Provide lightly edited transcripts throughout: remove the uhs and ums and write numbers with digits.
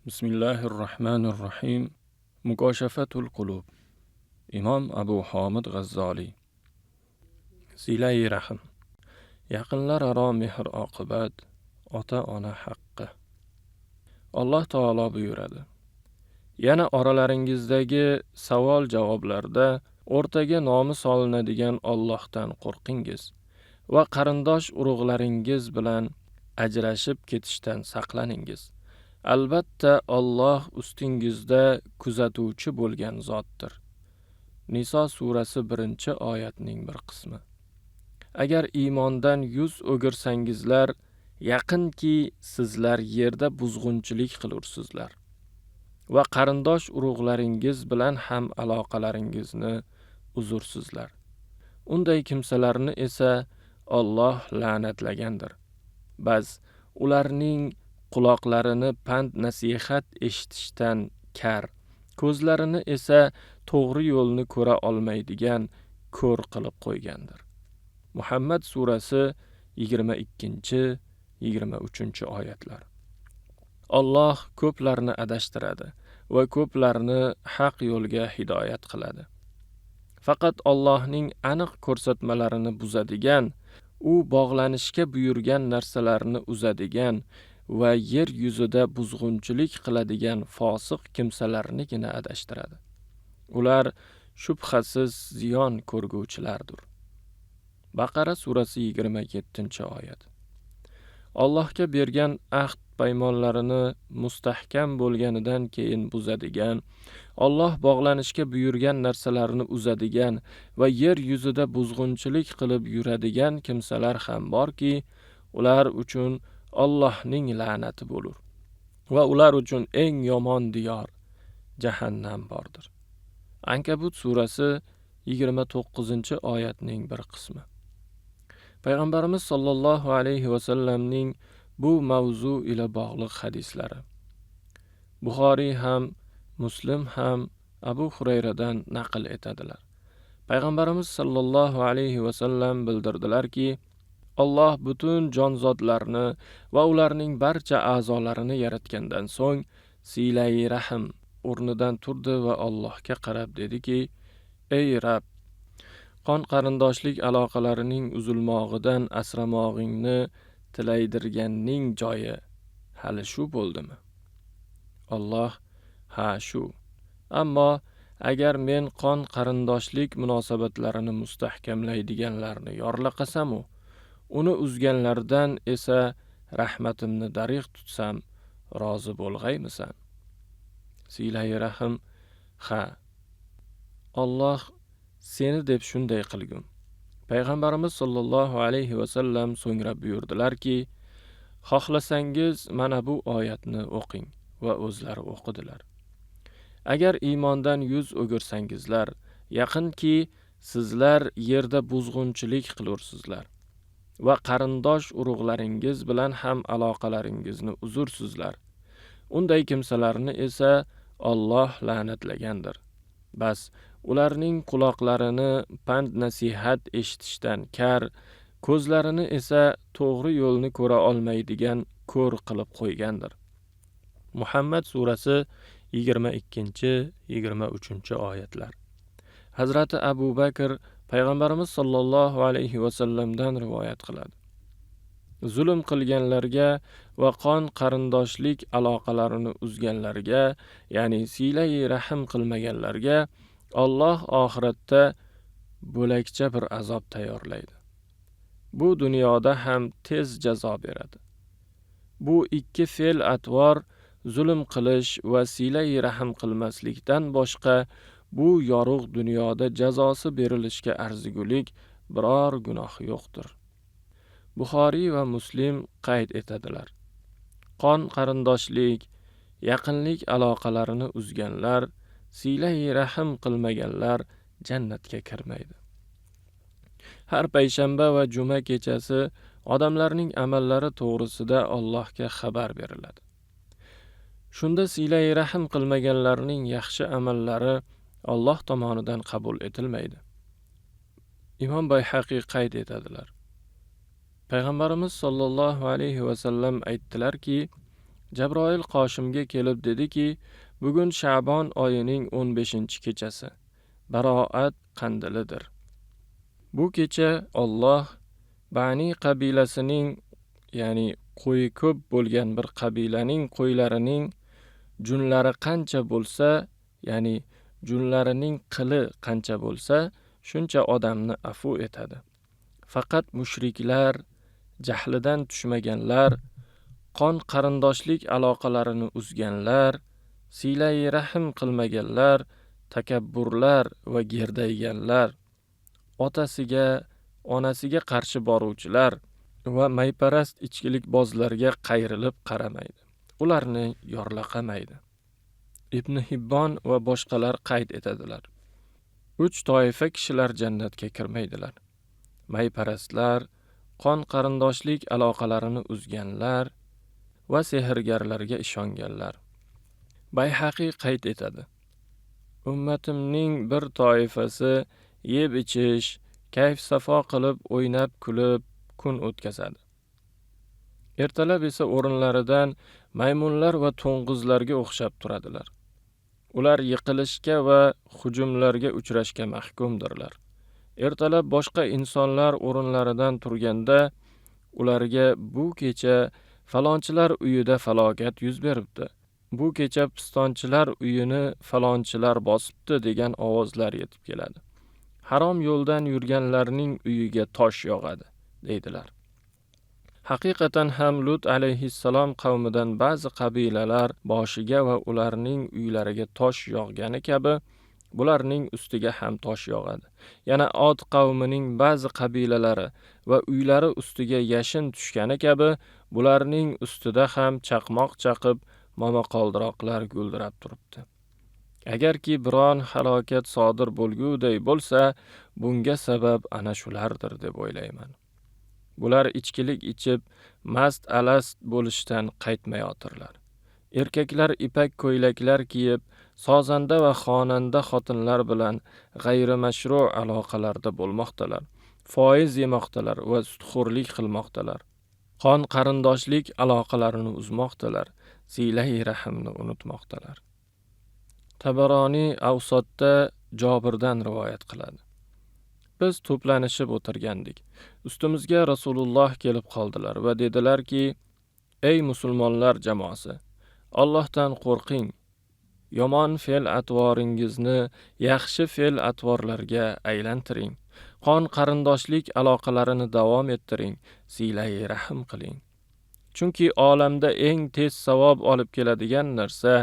Bismillahirrahmanirrahim. Mukoshafatul qulub. Imom Abu Hamid G'azzoliy. Silai rahim. Yaqinlar aro mehr-oqibat, ota-ona haqqi. Alloh taolo buyuradi: Yana oralaringizdagi savol-javoblarda o'rtaga nomi solinadigan Allohdan qo'rqingiz va qarindosh urug'laringiz bilan ajrashib ketishdan saqlaningiz. Albatta Alloh ustingizda kuzatuvchi bo'lgan zotdir. Niso surasi 1-oyatning bir qismi. Agar iymondan yuz o'girsangizlar, yaqinki sizlar yerda buzg'unchilik qilursizlar va qarindosh urug'laringiz bilan ham aloqalaringizni uzursizlar. Unday kimsalarni esa Alloh la'natlagandir. Bas ularning quloqlarini pand nasihat eshitishdan kar, ko'zlarini esa to'g'ri yo'lni ko'ra olmaydigan ko'r qilib qo'ygandir. Muhammad surasi 22-23 oyatlar. Alloh ko'plarni adashtiradi va ko'plarni haq yo'lga hidoyat qiladi. Faqat Allohning aniq ko'rsatmalarini buzadigan, u bog'lanishga buyurgan narsalarni uzadigan va yer yuzida buzg'unchilik qiladigan fosiq kimsalarnigina adashtiradi. Ular shubhasiz ziyon ko'rguvchilardir. Baqara surasi 27-oyat. Allohga bergan ahd paymonlarini mustahkam bo'lganidan keyin buzadigan, Alloh bog'lanishga buyurgan narsalarni uzadigan va yer yuzida buzg'unchilik qilib yuradigan kimsalar ham borki, ular uchun Allohning la'nati bo'lur va ular uchun eng yomon diyor jahannam bordir. Ankabut surasi 29-oyatning bir qismi. Payg'ambarimiz sollallohu alayhi va sallamning bu mavzu ila bog'liq hadislari. Buxoriy ham, Muslim ham Abu Hurayradan naql etadilar. Payg'ambarimiz sollallohu alayhi va sallam bildirdilarki, Alloh butun jonzotlarni va ularning barcha a'zolarini yaratgandan so'ng silai rahim o'rnidan turdi va Allohga qarab dediki: Ey Rabb, qon qarindoshlik aloqalarining uzilmog'idan asramog'ingni tilaydirganning joyi hali shu bo'ldimi? Alloh: ha, shu. Ammo agar men qon qarindoshlik munosabatlarini mustahkamlaydiganlarni yorlaqasamu, uni uzganlardan esa rahmatimni dariq tutsam, rozi bo'lg'aymisan? Silai rahim: ha. Alloh seni deb shunday qilgum. Payg'ambarimiz sollallohu alayhi va sallam so'ngra buyurdilarki, xohlasangiz mana bu oyatni o'qing, va o'zlari o'qidilar. Agar iymondan yuz o'girsangizlar, yaqinki sizlar yerda buzg'unchilik qilursizlar va qarindosh urug'laringiz bilan ham aloqalaringizni uzursizlar. Unday kimsalarni esa Alloh la'natlagandir. Bas ularning quloqlarini pand nasihat eshitishdan kar, ko'zlarini esa to'g'ri yo'lni ko'ra olmaydigan ko'r qilib qo'ygandir. Muhammad surasi 22-23 oyatlar. Hazrati Abu Bakr Payg'ambarimiz sollallohu alayhi va sallamdan rivoyat qiladi. Zulm qilganlarga va qon qarindoshlik aloqalarini uzganlarga, ya'ni silai rahim qilmaganlarga Alloh oxiratda bo'lakcha bir azob tayyorlaydi. Bu dunyoda ham tez jazo beradi. Bu ikki fe'l atvor, zulm qilish va silai rahim qilmaslikdan boshqa bu yorug' dunyoda jazosi berilishga arzigulik biror gunoh yo'qdir. Buxoriy va Muslim qayd etadilar. Qon qarindoshlik, yaqinlik aloqalarini uzganlar, silai rahim qilmaganlar jannatga kirmaydi. Har payshanba va juma kechasi odamlarning amallari to'g'risida Allohga xabar beriladi. Shunda silai rahim qilmaganlarning yaxshi amallari Alloh tomonidan qabul etilmaydi. Imom Bayhaqiy qayd etadilar. Payg'ambarimiz sollallohu alayhi va sallam aytdilarki, Jabroil Qoshimga kelib dediki, bugun Sha'bon oyining 15-kechasi, Baroat qandilidir. Bu kecha Alloh Bani qabilasining, ya'ni qo'yi ko'p bo'lgan bir qabilaning qo'ylarining junlari qancha bo'lsa, ya'ni junlarining qili qancha bo'lsa, shuncha odamni afu etadi. Faqat mushriklar, jahlidan tushmaganlar, qon qarindoshlik aloqalarini uzganlar, silai rahim qilmaganlar, takabburlar va gerdayganlar, otasiga, onasiga qarshi boruvchilar va mayparast ichkilikbozlarga qayrilib qaramaydi. Ularni yorlaqamaydi. Ibn Hibbon va boshqalar qayd etadilar. 3 toifa kishilar jannatga kirmaydilar. Mayparastlar, qon qarindoshlik aloqalarini uzganlar va sehrgarlarga ishonganlar. Bayhaqiy qayd etadi. Ummatimning bir toifasi yeb ichish, kayf safo qilib, o'ynab kulib kun o'tkazadi. Ertalab esa o'rinlaridan maymunlar va to'ng'izlarga o'xshab turadilar. Ular yiqilishga va hujumlarga uchrashga mahkumdirlar. Ertalab boshqa insonlar o'rinlaridan turganda ularga bu kecha falonchilar uyida falokat yuz beribdi. Bu kecha pistonchilar uyini falonchilar bosibdi degan ovozlar yetib keladi. Harom yo'ldan yurganlarning uyiga tosh yog'adi, deydilar. Haqiqatan ham Lut alayhissalom qavmidan ba'zi qabilalar boshiga va ularning uylariga tosh yog'gani kabi, bularning ustiga ham tosh yog'adi. Yana Od qavmining ba'zi qabilalari va uylari ustiga yashin tushgani kabi, bularning ustida ham chaqmoq chaqib, momaqoldiroqlar guldirab turibdi. Agarki biron halokat sodir bo'lguday bo'lsa, bunga sabab ana shulardir deb o'ylayman. Bular ichkilik ichib, mast alast bo'lishdan qaytmayotirlar. Erkaklar ipak ko'ylaklar kiyib, sozanda va xonanda xotinlar bilan g'ayrimashru aloqalarda bo'lmoqdalar. Foiz yemoqdalar va sudxo'rlik qilmoqdalar. Qon qarindoshlik aloqalarini uzmoqdalar. Silai rahimni unutmoqdalar. Tabaroniy Avsotda Jobirdan rivoyat qiladi. Biz to'planishib o'tirgandik. Ustimizga Rasululloh kelib qoldilar va dedilarki: "Ey musulmonlar jamoasi, Allohdan qo'rqing. Yomon fe'l-atvoringizni yaxshi fe'l-atvorlarga aylantiring. Qon qarindoshlik aloqalarini davom ettiring, silai rahim qiling. Chunki olamda eng tez savob olib keladigan narsa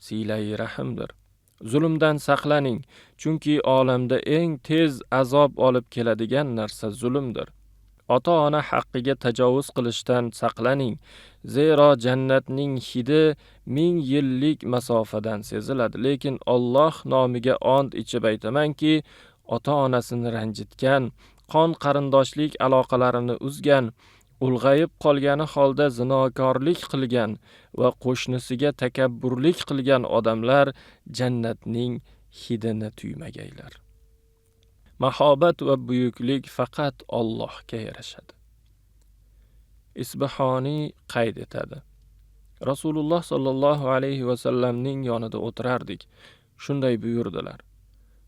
silai rahimdir. Zulmdan saqlaning, chunki olamda eng tez azob olib keladigan narsa zulmdir. Ota-ona haqqiga tajovuz qilishdan saqlaning, zero jannatning hidi 1000 yillik masofadan seziladi. Lekin Alloh nomiga ont ichib aytamanki, ota-onasini ranjitgan, qon qarindoshlik aloqalarini uzgan, ulg'ayib qolgani holda zinokorlik qilgan va qo'shnisiga takabburlik qilgan odamlar jannatning hidini tuymagaylar. Mahobat va buyuklik faqat Allohga yarashadi." Isbahoniy qayd etadi. Rasululloh sallallohu alayhi va sallamning yonida o'tirardik. Shunday buyurdilar: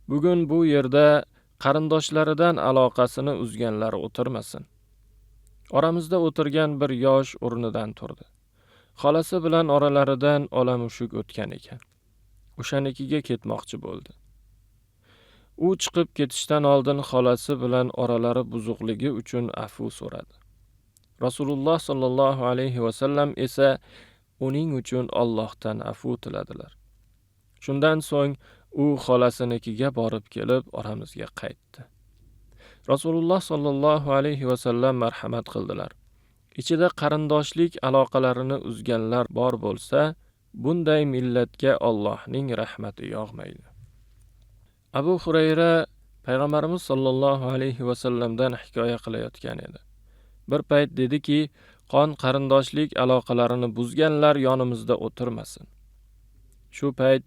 "Bugun bu yerda qarindoshlaridan aloqasini uzganlar o'tirmasin." Oramizda o'tirgan bir yosh o'rnidan turdi. Xolasi bilan oralaridan olamushuk o'tgan ekan. O'shanikiga ketmoqchi bo'ldi. U chiqib ketishdan oldin xolasi bilan oralari buzuqligi uchun afv so'radi. Rasululloh sallallohu alayhi va sallam esa uning uchun Allohdan afv tiladilar. Shundan so'ng u xolasinikiga borib kelib oramizga qaytdi. Rasululloh sallallohu alayhi va sallam marhamat qildilar. Ichida qarindoshlik aloqalarini uzganlar bor bo'lsa, bunday millatga Allohning rahmati yog'maydi. Abu Hurayra payg'ambarimiz sallallohu alayhi va sallamdan hikoya qilayotgan edi. Bir payt dediki, qon qarindoshlik aloqalarini buzganlar yonimizda o'tirmasin. Shu payt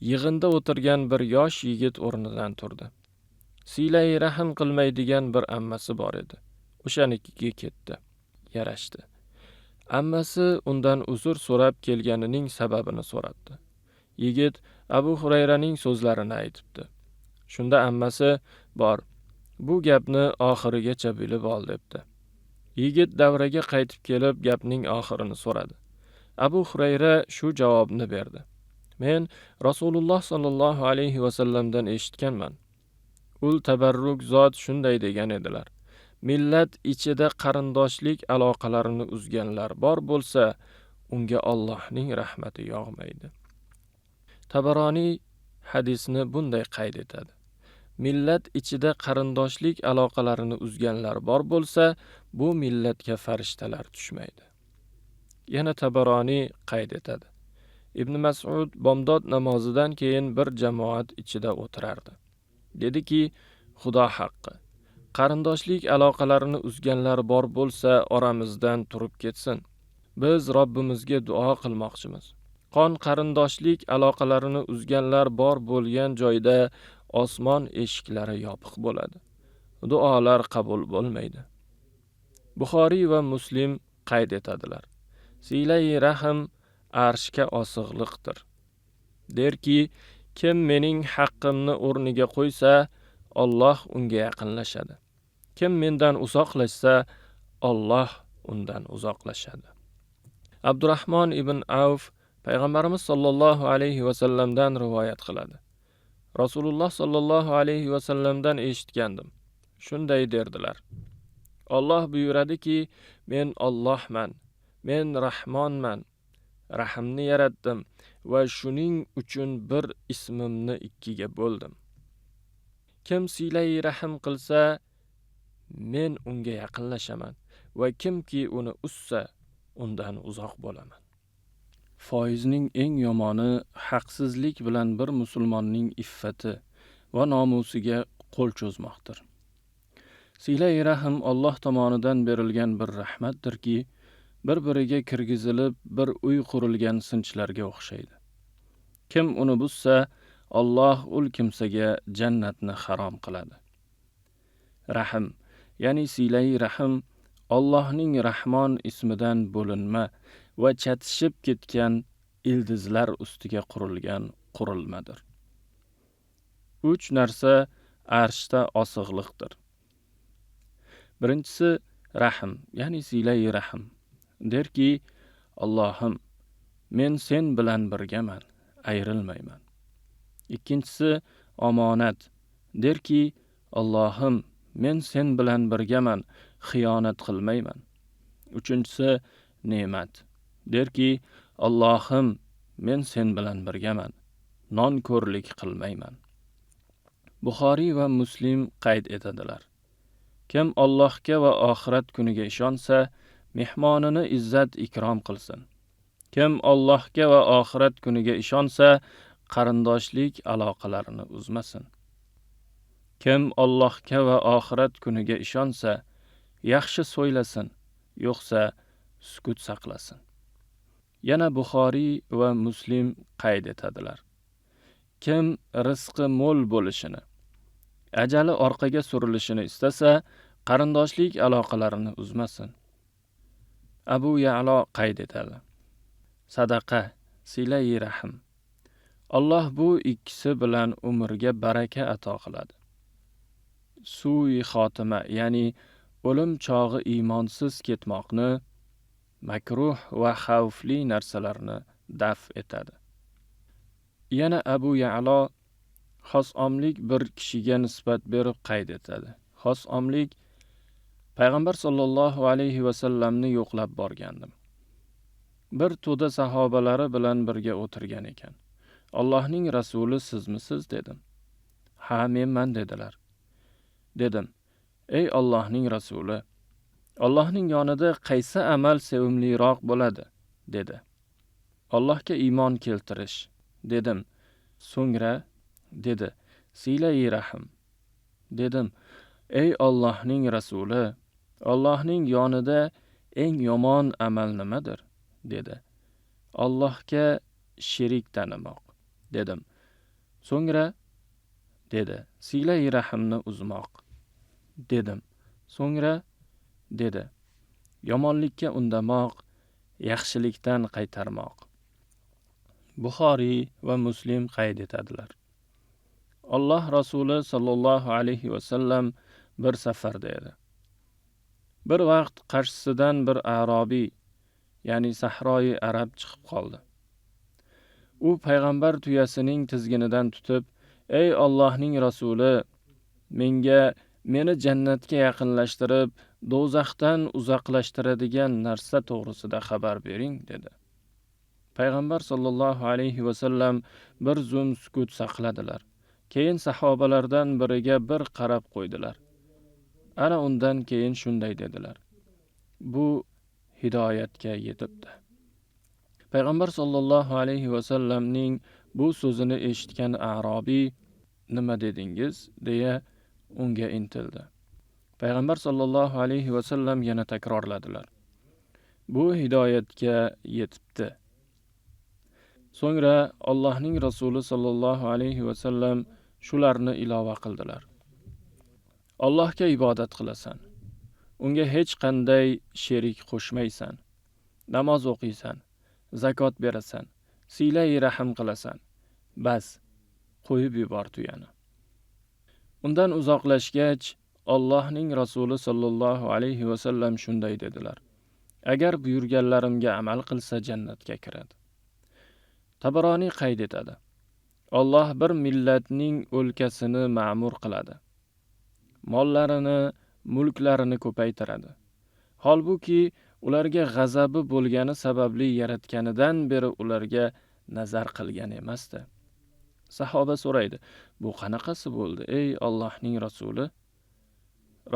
yig'inda o'tirgan bir yosh yigit o'rnidan turdi. Silai rahim qilmaydigan bir ammasi bor edi. O'shanikiga ketdi. Yarashdi. Ammasi undan uzr so'rab kelganining sababini so'radi. Yigit Abu Hurayraning so'zlarini aytibdi. Shunda ammasi, "Bor, bu gapni oxirigacha bilib ol", debdi. Yigit davraga qaytib kelib gapning oxirini so'radi. Abu Hurayra shu javobni berdi: "Men Rasululloh sollallohu alayhi va sallamdan eshitganman. Ul tabarruk zot shunday degan edilar: millat ichida qarindoshlik aloqalarini uzganlar bor bo'lsa, unga Allohning rahmati yog'maydi." Tabaroniy hadisni bunday qayd etadi: millat ichida qarindoshlik aloqalarini uzganlar bor bo'lsa, bu millatga farishtalar tushmaydi. Yana Tabaroniy qayd etadi: Ibn Mas'ud bomdod namozidan keyin bir jamoat ichida o'tirardi. Dediki: Xudo haqqi, qarindoshlik aloqalarini uzganlar bor bo'lsa, oramizdan turib ketsin. Biz Robbimizga duo qilmoqchimiz. Qon qarindoshlik aloqalarini uzganlar bor bo'lgan joyda osmon eshiklari yopiq bo'ladi. Duolar qabul bo'lmaydi. Buxoriy va Muslim qayd etadilar: Silai rahm arshga osig'liqdir. Derki, kim mening haqqimni o'rniga qo'ysa, Alloh unga yaqinlashadi. Kim mendan uzoqlashsa, Alloh undan uzoqlashadi. Abdurrahmon ibn Avf Payg'ambarimiz sollallohu alayhi va sallamdan rivoyat qiladi. Rasululloh sollallohu alayhi va sallamdan eshitgandim. Shunday derdilar: Alloh buyuradiki, men Allohman, men Rahmonman, rahmni yaratdim va shuning uchun bir ismimni ikkiga bo'ldim. Kim silai rahm qilsa, men unga yaqinlashaman va kimki uni ussa, undan uzoq bo'laman. Foizning eng yomoni haqsizlik bilan bir musulmonning iffati va nomusiga qo'l cho'zmoqdir. Silai rahm Alloh tomonidan berilgan bir rahmatdirki, bir-biriga kirgizilib bir uy qurilgan sinchlarga o'xshaydi. Kim uni buzsa, Alloh ul kimsaga jannatni harom qiladi. Rahm, ya'ni silai rahm, Allohning Rahmon ismidan bo'linma va chatishib ketgan ildizlar ustiga qurilgan qurilmadir. 3 narsa arshda osig'liqdir. Birinchisi rahm, ya'ni silai rahm. Derki, Allohim, men sen bilan birgaman, ayrilmayman. Ikkinchisi omonat. Derki, Allohim, men sen bilan birgaman, xiyonat qilmayman. Uchinchisi ne'mat. Derki, Allohim, men sen bilan birgaman, nonko'rlik qilmayman. Buxoriy va Muslim qayd etadilar: Kim Allohga va oxirat kuniga ishonsa, mehmonini izzat ikrom qilsin. Kim Allohga va oxirat kuniga ishonsa, qarindoshlik aloqalarini uzmasin. Kim Allohga va oxirat kuniga ishonsa, yaxshi so'ylasin, yo'qsa sukut saqlasin. Yana Buxoriy va Muslim qayd etadilar: Kim rizqi mo'l bo'lishini, ajali orqaga surilishini istasa, qarindoshlik aloqalarini uzmasin. Abu Ya'lo qayd etadi: Sadaqa, silai rahm. Alloh bu ikkisi bilan umrga baraka ato qiladi. Sui xotima, ya'ni o'lim chog'i iymonsiz ketmoqni, makruh va xavfli narsalarni daf etadi. Yana Abu Ya'lo xosomlik bir kishiga nisbat berib qayd etadi. Xosomlik: Payg'ambar sollallohu alayhi va sallamni yo'qlab borgandim. Bir to'da sahobalari bilan birga o'tirgan ekan. Allohning rasuli sizmisiz dedim. Ha, menman dedilar. Dedim: Ey Allohning rasuli, Allohning yonida qaysi amal sevimliroq bo'ladi? Dedi. Allohga iymon keltirish, dedim. So'ngra dedi: silai rahm. Dedim: Ey Allohning rasuli, Allohning yonida eng yomon amal nimadir? Dedi. Allohga sherik tanimoq, dedim. So'ngra dedi: silai rahmni uzmoq, dedim. So'ngra dedi: yomonlikka undamoq, yaxshilikdan qaytarmoq. Buxoriy va Muslim qayd etadilar. Alloh Rasuli sallallohu alayhi va sallam bir safarda edi. Bir vaqt qarshisidan bir a'robiy, ya'ni sahroi arab chiqib qoldi. U payg'ambar tuyasining tizginidan tutib, "Ey Allohning rasuli, meni jannatga yaqinlashtirib, do'zaxdan uzoqlashtiradigan narsa to'g'risida xabar bering", dedi. Payg'ambar sallallohu alayhi va sallam bir zum sukut saqladilar. Keyin sahobalardan biriga bir qarab qo'ydilar. Ana undan keyin shunday dedilar: "Bu hidoyatga yetibdi." Payg'ambar sallallohu alayhi va sallamning bu so'zini eshitgan a'robiy "Nima dedingiz?" deya unga intildi. Payg'ambar sallallohu alayhi va sallam yana takrorladilar: "Bu hidoyatga yetibdi." So'ngra Allohning rasuli sallallohu alayhi va sallam shularni ilova qildilar: Allohga ibodat qilasan, unga hech qanday sherik qo'shmaysan, namoz o'qiysan, zakot berasan, silai rahim qilasan. Bas, qo'yib yubor tuyani. Undan uzoqlashgach, Allohning rasuli sallallohu alayhi va sallam shunday dedilar: Agar buyurganlarimga amal qilsa jannatga kiradi. Tabaroniy qayd etadi: Alloh bir millatning o'lkasini ma'mur qiladi. Mollarini, mulklarini ko'paytiradi. Holbuki ularga g'azabi bo'lgani sababli yaratganidan beri ularga nazar qilgan emasdi. Sahoba so'raydi: "Bu qanaqasi bo'ldi, ey Allohning rasuli?"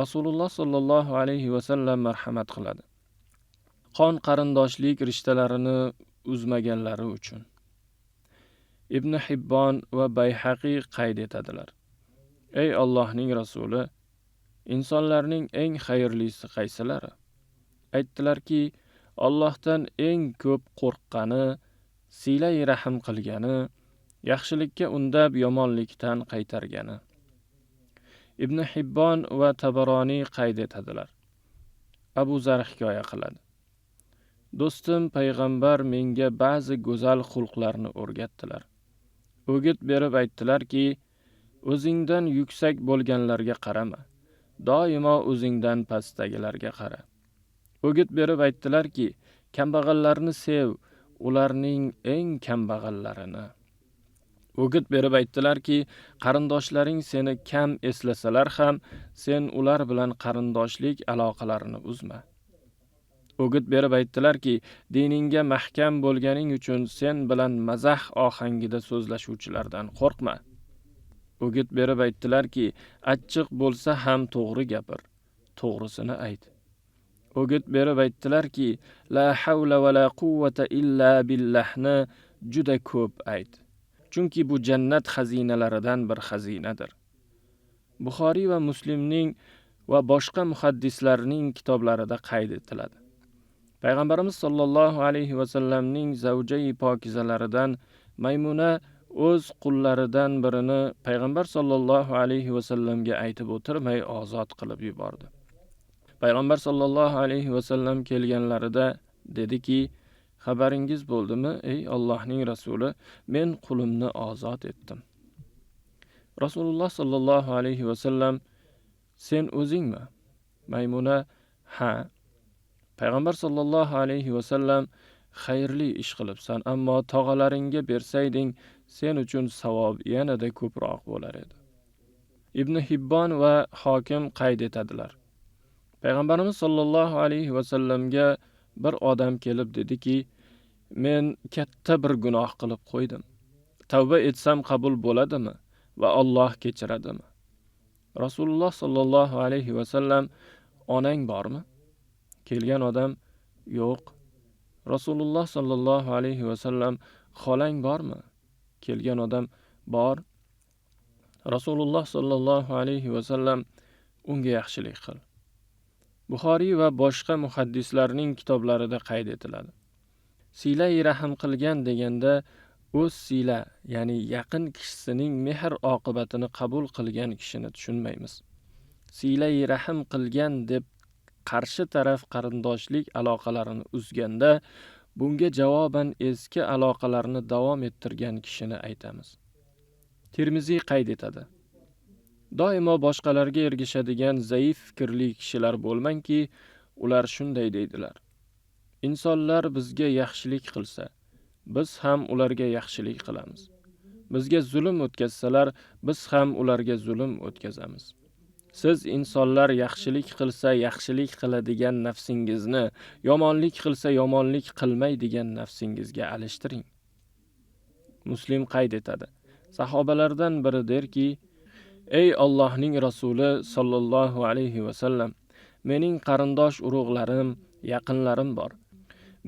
Rasululloh sallallohu alayhi va sallam marhamat qiladi: Qon qarindoshlik rishtalarini uzmaganlari uchun. Ibn Hibbon va Bayhaqiy qayd etadilar: Ey Allohning rasuli, insonlarning eng xayrlisi qaysilari? Aytdilarki, Allohdan eng ko'p qo'rqqani, silai rahim qilgani, yaxshilikka undab yomonlikdan qaytargani. Ibn Hibbon va Tabaroniy qayd etadilar. Abu Zar hikoya qiladi: Do'stim payg'ambar menga ba'zi go'zal xulqlarni o'rgatdilar. O'git berib aytdilarki, o'zingdan yuksak bo'lganlarga qarama, doimo o'zingdan pastdagilarga qara. O'git berib aytdilarki, kambag'allarni sev, ularning eng kambag'allarini. O'git berib aytdilarki, qarindoshlaring seni kam eslasalar ham, sen ular bilan qarindoshlik aloqalarini uzma. O'git berib aytdilarki, diningga mahkam bo'lganing uchun sen bilan mazah ohangida so'zlashuvchilardan qo'rqma. O'git berib aytdilarki, achchiq bo'lsa ham to'g'ri gapir, to'g'risini ayt. O'git berib aytdilarki, la havla va la quvvata illa billahni juda ko'p ayt. Chunki bu jannat xazinalaridan bir xazinadir. Buxoriy va Muslimning va boshqa muhaddislarning kitoblarida qayd etiladi. Payg'ambarimiz sollallohu alayhi va sallamning zavjai pokizalaridan Maymuna o'z qullaridan birini payg'ambar sollallohu alayhi va sallamga aytib o'tirmay ozod qilib yubordi. Payg'ambar sollallohu alayhi va sallam kelganlarida dediki, xabaringiz bo'ldimi, ey Allohning rasuli, men qulimni ozod etdim. Rasululloh sollallohu alayhi va sallam, sen o'zingmi? Maymuna, ha. Payg'ambar sollallohu alayhi va sallam, xayrli ish qilibsan, ammo tog'alaringga bersayding, sen uchun savob yanada ko'proq bo'lar edi. Ibn Hibbon va Hokim qayd etadilar. Payg'ambarimiz sollallohu alayhi va sallamga bir odam kelib dediki, men katta bir gunoh qilib qo'ydim. Tavba etsam qabul bo'ladimi va Alloh kechiradimi? Rasululloh sollallohu alayhi va sallam, onang bormi? Kelgan odam, yo'q. Rasululloh sollallohu alayhi va sallam, xolang bormi? Kelgan odam, bor. Rasululloh sollallohu alayhi va sallam, unga yaxshilik qil. Buxoriy va boshqa muhaddislarning kitoblarida qayd etiladi. Silai rahim qilgan deganda o'z sila, ya'ni yaqin kishisining mehr oqibatini qabul qilgan kishini tushunmaymiz. Silai rahim qilgan deb qarshi taraf qarindoshlik aloqalarini uzganda Bunga javoban eski aloqalarni davom ettirgan kishini aytamiz. Termiziy qayd etadi. Doimo boshqalarga ergishadigan zaif fikrli kishilar bo'lmangki, ular shunday deydilar. Insonlar bizga yaxshilik qilsa, biz ham ularga yaxshilik qilamiz. Bizga zulm o'tkazsalar, biz ham ularga zulm o'tkazamiz. Siz insonlar yaxshilik qilsa yaxshilik qiladigan nafsingizni, yomonlik qilsa yomonlik qilmaydigan nafsingizga alishtiring. Muslim qayd etadi. Sahobalardan biri derki, ey Allohning rasuli sallallohu alayhi va sallam, mening qarindosh urug'larim, yaqinlarim bor.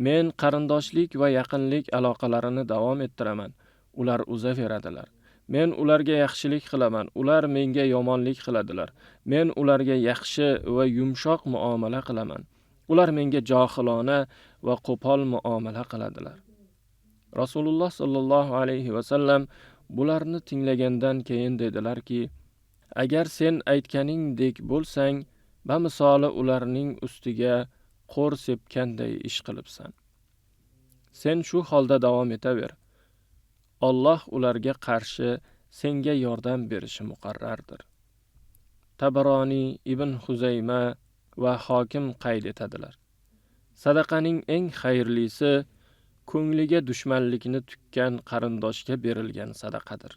Men qarindoshlik va yaqinlik aloqalarini davom ettiraman. Ular uzaveradilar. Men ularga yaxshilik qilaman, ular menga yomonlik qiladilar. Men ularga yaxshi va yumshoq muomala qilaman. Ular menga johilona va qo'pol muomala qiladilar. Rasululloh sallallohu alayhi va sallam bularni tinglagandan keyin dedilarki, agar sen aytganingdek bo'lsang, bamisoli ularning ustiga qo'r sepganday ish qilibsan. Sen shu holda davom etaver. Alloh ularga qarshi senga yordam berishi muqarrardir. Tabaroni, Ibn Huzayma va Hokim qayd etadilar. Sadaqaning eng xayrlisi ko'ngliga dushmanlikni tukkan qarindoshga berilgan sadaqadir.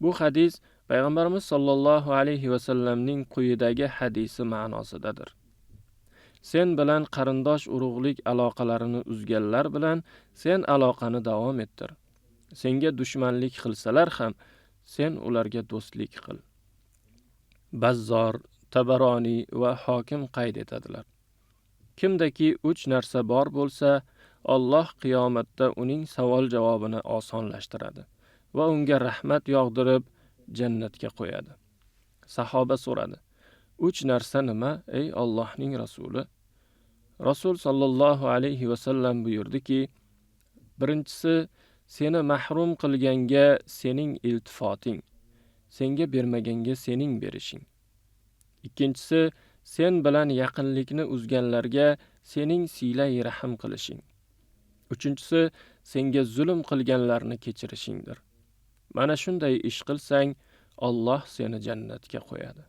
Bu hadis Payg'ambarimiz sollallohu alayhi va sallamning quyidagi hadisi ma'nosidadir. Sen bilan qarindosh urug'lik aloqalarini uzganlar bilan sen aloqani davom ettir. Senga dushmanlik qilsalar ham sen ularga do'stlik qil. Bazzor, Tabaroni va Hokim qayd etadilar. Kimdaki 3 narsa bor bo'lsa, Alloh qiyomatda uning savol-javobini osonlashtiradi va unga rahmat yog'dirib jannatga qo'yadi. Sahoba so'radi: 3 narsa nima, ey Allohning rasuli? Rasul sallallohu alayhi va sallam buyurdiki, birinchisi seni mahrum qilganga sening iltifoting, senga bermaganga sening berishing. Ikkinchisi sen bilan yaqinlikni uzganlarga sening siylay rahim qilishing. Uchinchisi senga zulm qilganlarni kechirishingdir. Mana shunday ish qilsang, Alloh seni jannatga qo'yadi.